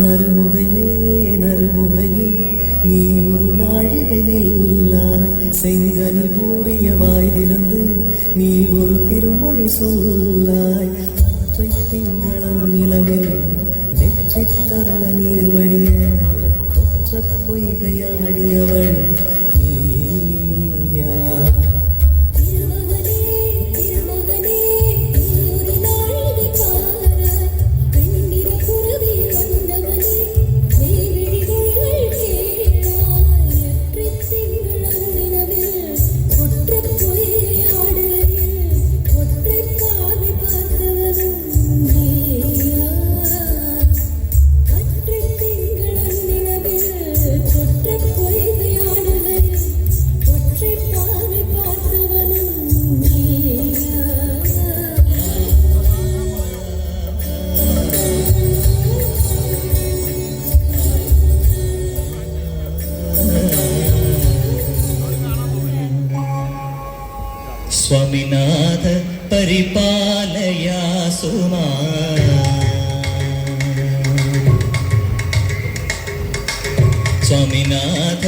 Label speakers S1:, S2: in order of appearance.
S1: நறுமுகையே நறுமுகையே நீ ஒரு நாழிகை நில்லாய், செங்கனு கூறிய வாய் திறந்து நீ ஒரு திருமொழி சொல்லாய். அற்றை திங்களம் நிலவில் நெற்றி தரள நீர் வடிய கொற்ற பொய்கையாடியவள் நீயா? स्वामिनाथ परिपालया सुमा स्वामिनाथ